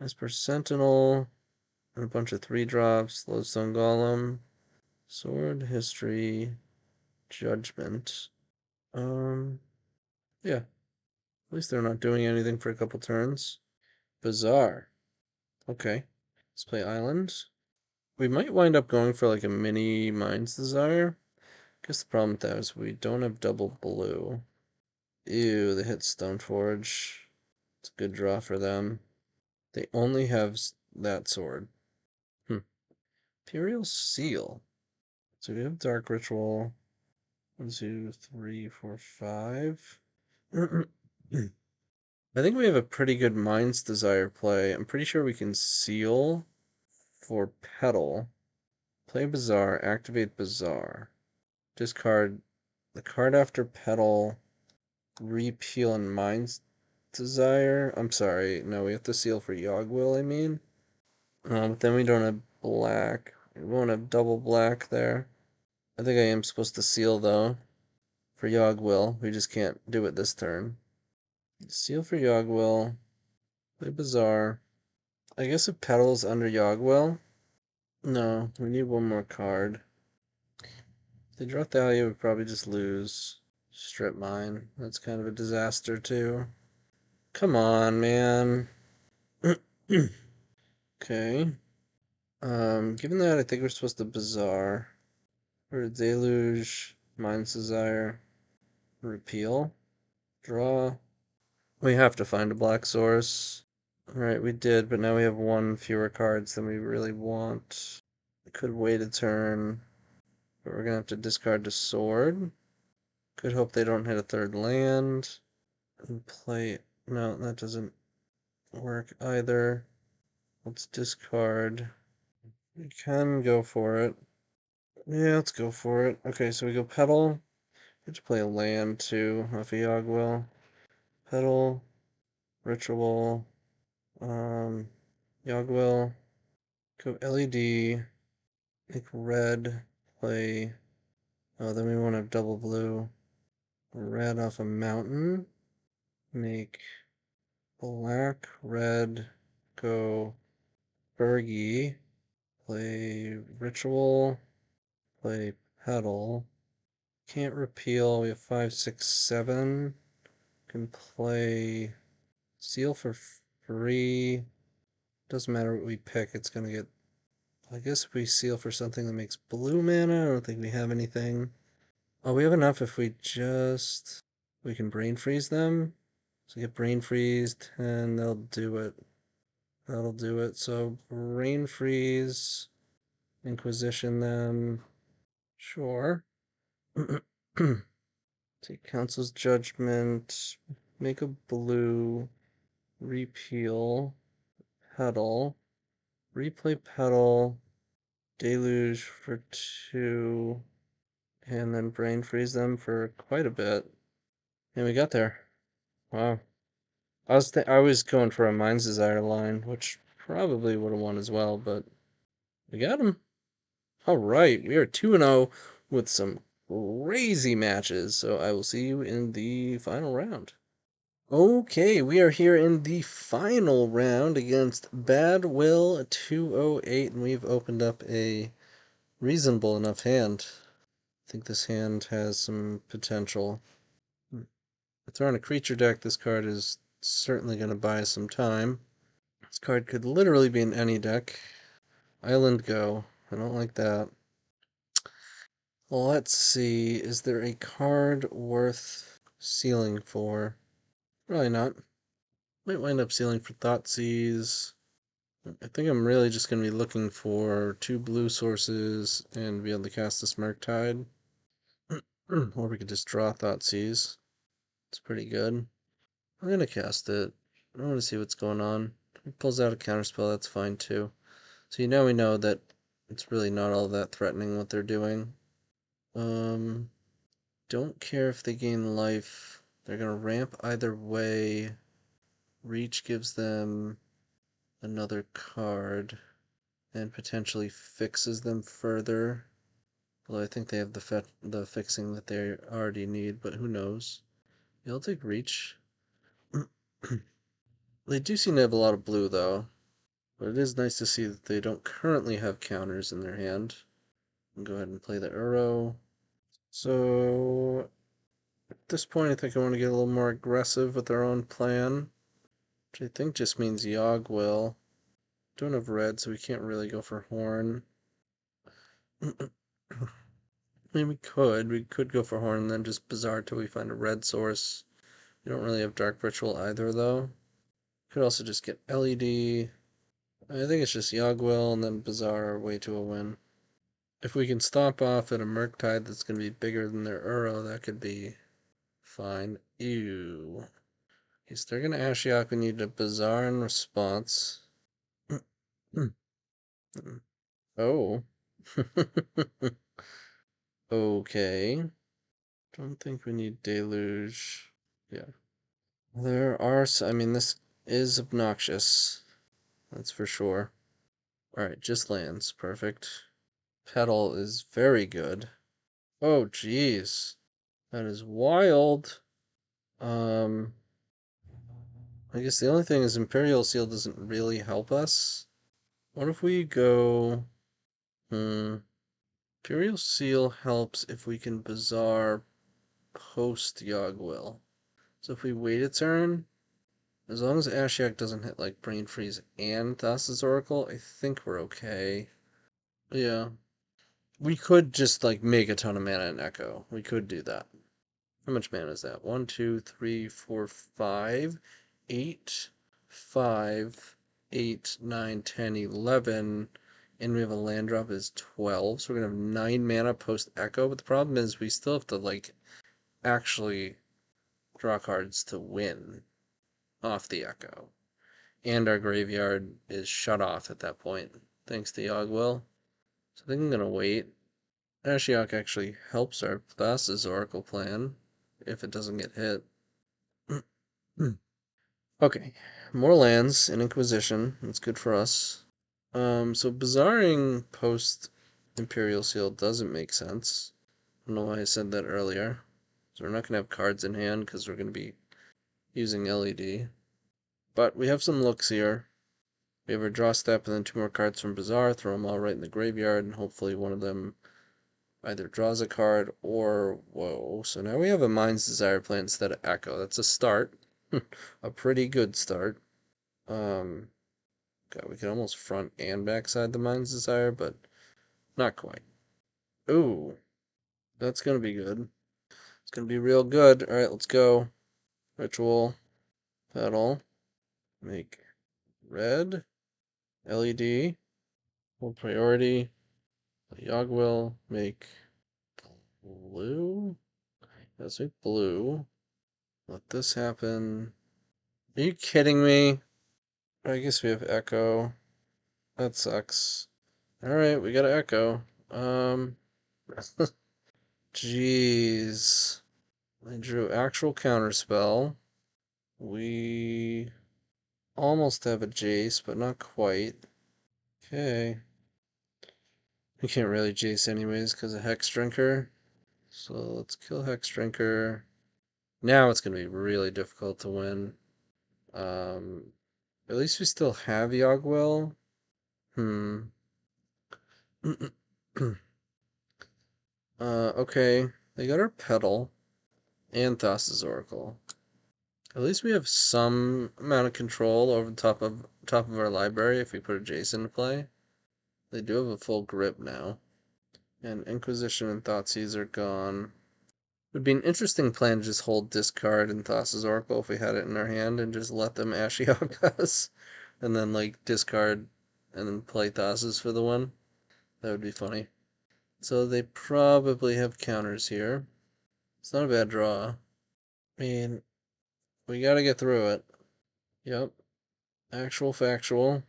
Esper Sentinel, and a bunch of 3-drops, Lodestone Golem, Sword, History, Judgment. Yeah. At least they're not doing anything for a couple turns. Bizarre. Okay. Let's play Island. We might wind up going for like a mini Mind's Desire. Guess the problem with that is we don't have double blue. Ew, they hit Stoneforge. It's a good draw for them. They only have that sword. Imperial Seal. So we have Dark Ritual. 1, 2, 3, 4, 5. I think we have a pretty good Mind's Desire play. I'm pretty sure we can seal for Petal. Play Bazaar, activate Bazaar. Discard the card after Petal, repeal and Mind's Desire. I'm sorry, no, we have to seal for YawgWill, I mean. But then we don't have black. We won't have double black there. I think I am supposed to seal, though, for YawgWill. We just can't do it this turn. Seal for YawgWill. Play Bazaar. I guess it Petal's under YawgWill. No, we need one more card. If they draw Thalia, we probably just lose. Strip Mine. That's kind of a disaster, too. Come on, man. Okay. Given that, I think we're supposed to Bazaar. Or Deluge, Mind's Desire, Repeal, Draw. We have to find a black source. Alright, we did, but now we have one fewer cards than we really want. We could wait a turn, but we're gonna have to discard the sword. Could hope they don't hit a third land. And play. No, that doesn't work either. Let's discard. We can go for it. Yeah, let's go for it. Okay, so we go Petal. We have to play a land too, off a YawgWill. Petal, Ritual, YawgWill, go LED, make red, play. Oh, then we want to have double blue. Red off a mountain, make black, red, go Bergy, play Ritual, play Petal. Can't repeal, we have 5, 6, 7. Can play Seal for free. Doesn't matter what we pick, it's gonna get. I guess if we seal for something that makes blue mana, I don't think we have anything. Oh, we have enough if we just. We can brain freeze them. So get brain freezed, and they'll do it. That'll do it. So brain freeze, Inquisition them. Sure. Take Council's Judgment, make a blue, repeal, Petal, replay Petal, Deluge for 2, and then brain freeze them for quite a bit. And we got there. Wow. I was going for a Mind's Desire line, which probably would have won as well, but we got him. All right, we are 2-0 with some crazy matches. So I will see you in the final round. Okay, we are here in the final round against Bad Will 208, and we've opened up a reasonable enough hand. I think this hand has some potential. If they're on a creature deck, this card is certainly going to buy some time. This card could literally be in any deck. Island Go. I don't like that. Let's see. Is there a card worth sealing for? Probably not. Might wind up sealing for Thoughtseize. I think I'm really just going to be looking for 2 blue sources and be able to cast a Murktide. Or we could just draw Thoughtseize. It's pretty good. I'm going to cast it. I want to see what's going on. If it pulls out a counterspell, that's fine too. So now we know that it's really not all that threatening what they're doing. Don't care if they gain life. They're going to ramp either way. Reach gives them another card and potentially fixes them further. Although I think they have the fixing that they already need, but who knows. Yeah, I'll take Reach. They do seem to have a lot of blue, though. But it is nice to see that they don't currently have counters in their hand. I'll go ahead and play the Uro. So at this point, I think I want to get a little more aggressive with our own plan, which I think just means YawgWill. Don't have red, so we can't really go for Horn. I mean, we could go for Horn and then just Bazaar till we find a red source. We don't really have Dark Ritual either, though. Could also just get LED. I think it's just YawgWill and then Bazaar way to a win. If we can stop off at a Murktide that's going to be bigger than their Uro, that could be fine. Ew. Okay, so they're going to Ashiok. We need a Bazaar in response. Oh. Okay. Don't think we need Deluge. Yeah. There are, I mean, this is obnoxious. That's for sure. Alright, just lands. Perfect. Petal is very good. Oh, jeez. That is wild. I guess the only thing is Imperial Seal doesn't really help us. What if we go... Imperial Seal helps if we can Bazaar post YawgWill. So if we wait a turn, as long as Ashiok doesn't hit like Brain Freeze and Thassa's Oracle, I think we're okay. Yeah. We could just like make a ton of mana and Echo. We could do that. How much mana is that? 1, 2, 3, 4, 5, 8, 5, 8, 9, 10, 11. And we have a land drop is 12. So we're going to have 9 mana post Echo. But the problem is we still have to like actually draw cards to win off the Echo. And our graveyard is shut off at that point, thanks to YawgWill. So I think I'm going to wait. Ashiok actually helps our Thassa's Oracle plan if it doesn't get hit. Okay, more lands and Inquisition. That's good for us. So Bazaring post Imperial Seal doesn't make sense. I don't know why I said that earlier. So we're not going to have cards in hand because we're going to be using LED. But we have some looks here. We have our draw step and then 2 more cards from Bazaar. Throw them all right in the graveyard and hopefully one of them either draws a card or... Whoa, so now we have a Mind's Desire play instead of Echo. That's a start. A pretty good start. God, we could almost front and backside the Mind's Desire, but not quite. Ooh, that's gonna be good. It's gonna be real good. Alright, let's go. Ritual. Petal. Make red. LED. Hold priority. YawgWill. Make blue. Let's make blue. Let this happen. Are you kidding me? I guess we have Echo. That sucks. Alright, we got an Echo. Jeez. I drew actual counterspell. We almost have a Jace, but not quite. Okay. We can't really Jace anyways because of Hex Drinker. So let's kill Hex Drinker. Now it's going to be really difficult to win. At least we still have YawgWill. Okay. They got our Petal and Thassa's Oracle. At least we have some amount of control over the top of our library if we put a Jace into play. They do have a full grip now. And Inquisition and Thoughtseize are gone. It would be an interesting plan to just hold discard and Thassa's Oracle if we had it in our hand and just let them Ashiok us. And then like discard and then play Thassa's for the one. That would be funny. So they probably have counters here. It's not a bad draw. I mean, we gotta get through it. Yep. Actual factual.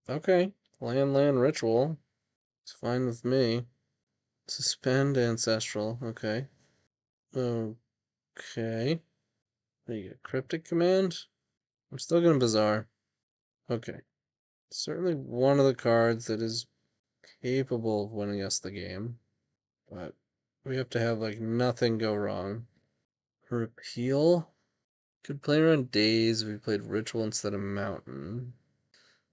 Okay. Land ritual. It's fine with me. Suspend ancestral. Okay. Okay. What do you get? Cryptic command? I'm still gonna Bazaar. Okay. Certainly one of the cards that is capable of winning us the game. But we have to have like nothing go wrong. Repeal? Could play around Days if we played Ritual instead of Mountain.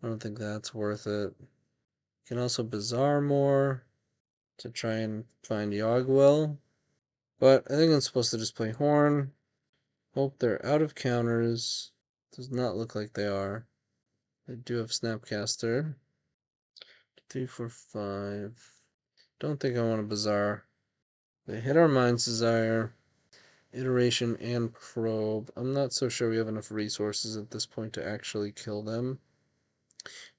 I don't think that's worth it. You can also Bazaar more to try and find YawgWill. But I think I'm supposed to just play Horn. Hope they're out of counters. Does not look like they are. They do have Snapcaster. 3, 4, 5. Don't think I want a Bazaar. They hit our Mind's Desire, Iteration, and Probe. I'm not so sure we have enough resources at this point to actually kill them.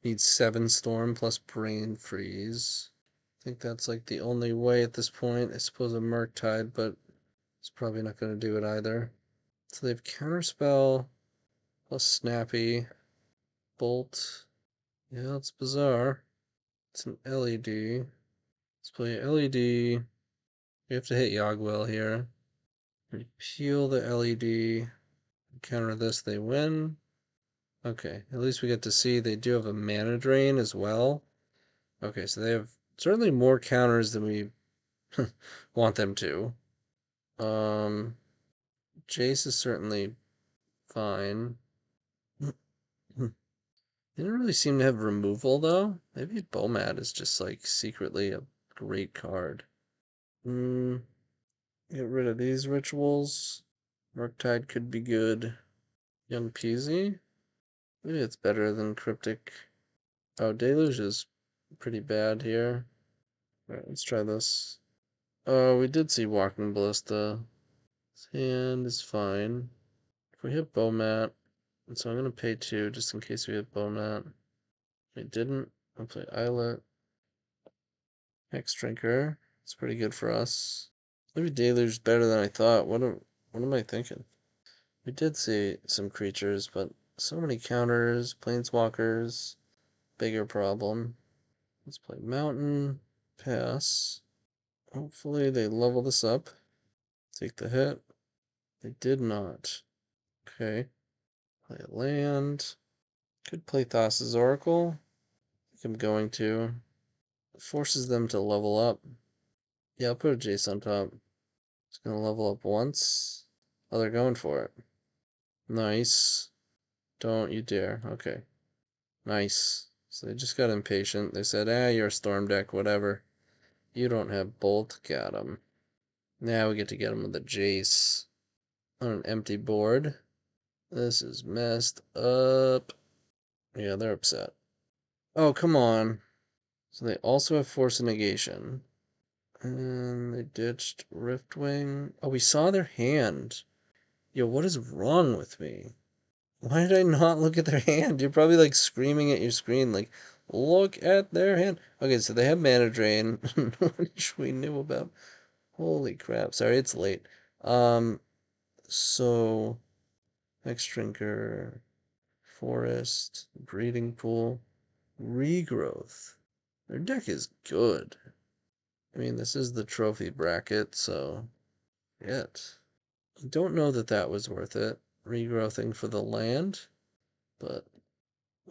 Need 7 Storm plus Brain Freeze. I think that's like the only way at this point. I suppose a Murktide, but it's probably not going to do it either. So they have Counterspell plus Snappy, Bolt. Yeah, it's bizarre. It's an LED. Let's play LED. We have to hit YawgWill here. Repeal the LED. Counter this, they win. Okay, at least we get to see they do have a mana drain as well. Okay, so they have certainly more counters than we want them to. Jace is certainly fine. They didn't really seem to have removal though. Maybe Bomad is just like secretly a great card. Get rid of these rituals. Murktide could be good. Young Peasy? Maybe it's better than Cryptic. Oh, Deluge is pretty bad here. Alright, let's try this. Oh, we did see Walking Ballista. His hand is fine. If we hit Bowmat, so I'm gonna pay 2 just in case we hit Bowmat. We didn't. I'll play Islet. Hex Drinker. It's pretty good for us. Maybe Deluge is better than I thought. What am I thinking? We did see some creatures, but so many counters, planeswalkers, bigger problem. Let's play Mountain, pass. Hopefully they level this up. Take the hit. They did not. Okay. Play a land. Could play Thassa's Oracle. I think I'm going to. It forces them to level up. Yeah, I'll put a Jace on top. It's gonna level up once. Oh, they're going for it. Nice. Don't you dare. Okay. Nice. So they just got impatient. They said, you're a Storm deck, whatever. You don't have Bolt. Got him. Now we get to get him with a Jace on an empty board. This is messed up. Yeah, they're upset. Oh, come on. So they also have Force of Negation. And they ditched Riftwing. Oh, we saw their hand. Yo, what is wrong with me? Why did I not look at their hand? You're probably like screaming at your screen, like, look at their hand. Okay, so they have Mana Drain, which we knew about. Holy crap. Sorry, it's late. So Hex Drinker, Forest, Breeding Pool, Regrowth. Their deck is good. I mean, this is the trophy bracket, so yet. I don't know that that was worth it, regrowthing for the land, but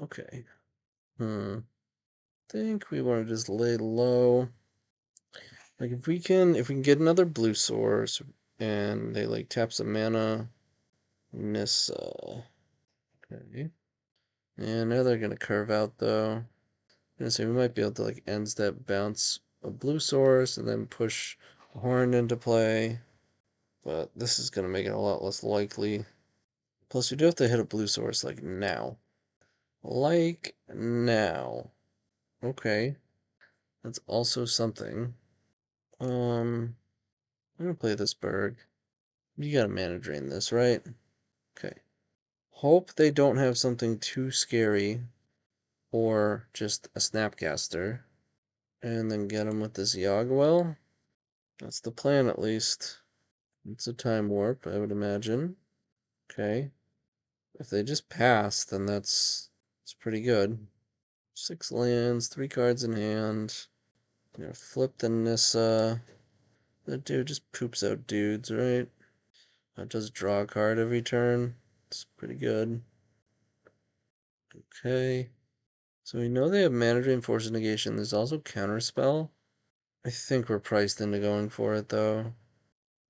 okay. Think we want to just lay low. Like if we can get another blue source and they like tap some mana, Nissa. Okay. And now they're gonna curve out though. I'm gonna say we might be able to like end step bounce a blue source and then push a horn into play. But this is gonna make it a lot less likely. Plus we do have to hit a blue source like now. Like now. Okay. That's also something. I'm gonna play this Berg. You gotta mana drain this, right? Okay. Hope they don't have something too scary or just a Snapcaster. And then get them with this YawgWill. That's the plan, at least. It's a time warp, I would imagine. Okay. If they just pass, then it's pretty good. 6 lands, 3 cards in hand. Flip the Nissa. That dude just poops out dudes, right? That does draw a card every turn. It's pretty good. Okay. So we know they have Mana Drain, Force of Negation. There's also Counterspell. I think we're priced into going for it, though.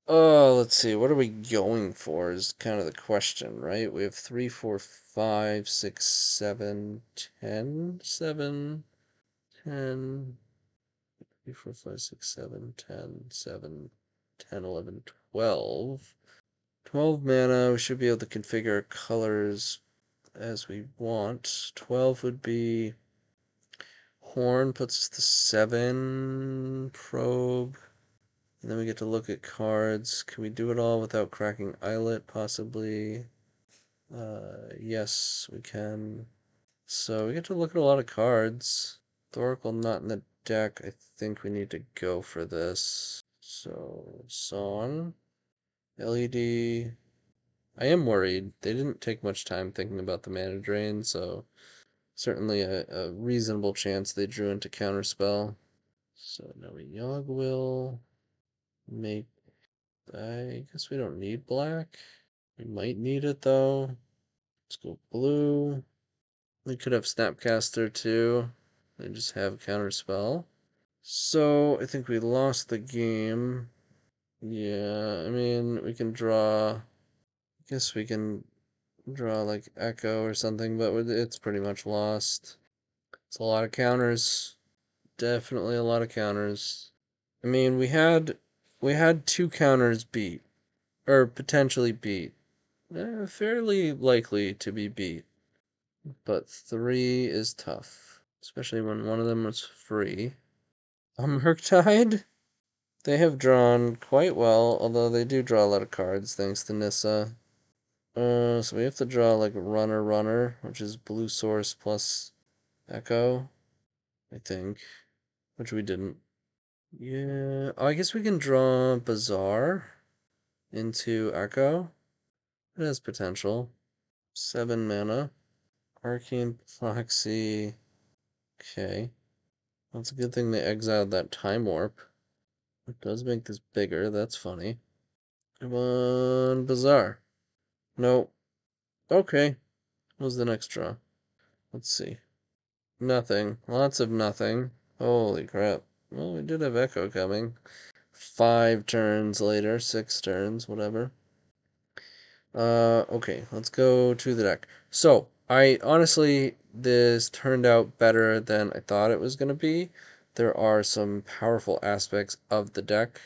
Oh, let's see. What are we going for is kind of the question, right? We have 3, 4, 5, 6, 7, 10, 7, 10, 3, 4, 5, 6, 7, 10, 7, 10, 11, 12. 12 mana. We should be able to configure our colors as we want. 12 would be Horn, puts us to 7. Probe. And then we get to look at cards. Can we do it all without cracking Eyelet, possibly? Yes, we can. So we get to look at a lot of cards. Thoracle not in the deck. I think we need to go for this. So, Song. LED. I am worried. They didn't take much time thinking about the mana drain, so certainly a reasonable chance they drew into Counterspell. So now we YawgWill. Make. I guess we don't need black. We might need it though. Let's go blue. We could have Snapcaster too. They just have Counterspell. So I think we lost the game. Yeah, I mean, we can draw. I guess we can draw like Echo or something, but it's pretty much lost. It's a lot of counters. Definitely a lot of counters. I mean, we had 2 counters beat, or potentially beat. Fairly likely to be beat, but 3 is tough, especially when one of them was free. Murktide? They have drawn quite well, although they do draw a lot of cards thanks to Nissa. So we have to draw like Runner, which is blue source plus Echo, I think, which we didn't. Yeah, oh, I guess we can draw Bazaar into Echo. It has potential. 7 mana. Arcane Proxy. Okay. That's a good thing they exiled that Time Warp. It does make this bigger, that's funny. Come on, Bazaar. Nope. Okay. What was the next draw? Let's see. Nothing. Lots of nothing. Holy crap. Well, we did have Echo coming. 5 turns later, 6 turns, whatever. Okay, let's go to the deck. So, I honestly, this turned out better than I thought it was going to be. There are some powerful aspects of the deck,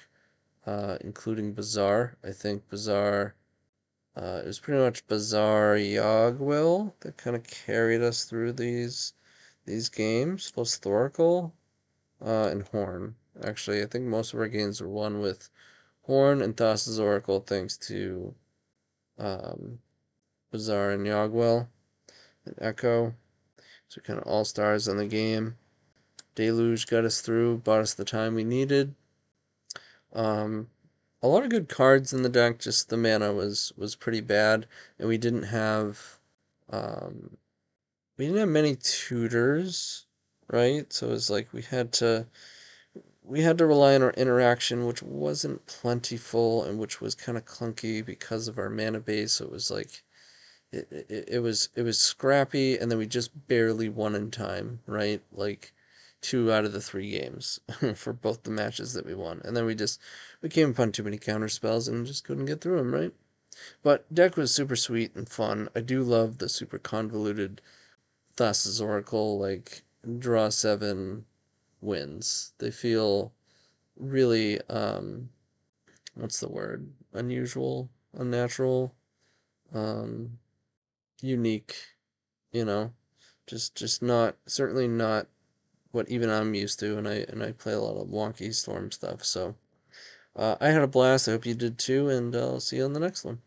including Bazaar. I think Bazaar, it was pretty much Bazaar YawgWill that kind of carried us through these games, plus Thoracle, and Horn. Actually, I think most of our games were won with Horn and Thassa's Oracle, thanks to um, Bazaar and YawgWill and Echo. So kind of all stars on the game. Deluge got us through, bought us the time we needed. Um, a lot of good cards in the deck. Just the mana was pretty bad, and um, we didn't have many tutors, right? So it was like we had to rely on our interaction, which wasn't plentiful and which was kind of clunky because of our mana base. So it was like it was scrappy, and then we just barely won in time, right? Like 2 out of the 3 games for both the matches that we won, and then we came upon too many counter spells and just couldn't get through them, right? But deck was super sweet and fun. I do love the super convoluted Thassa's Oracle, like draw 7 wins. They feel really what's the word? Unusual, unnatural, um, unique, you know. Just not certainly not what even I'm used to, and I play a lot of wonky storm stuff. So I had a blast. I hope you did too, and I'll see you on the next one.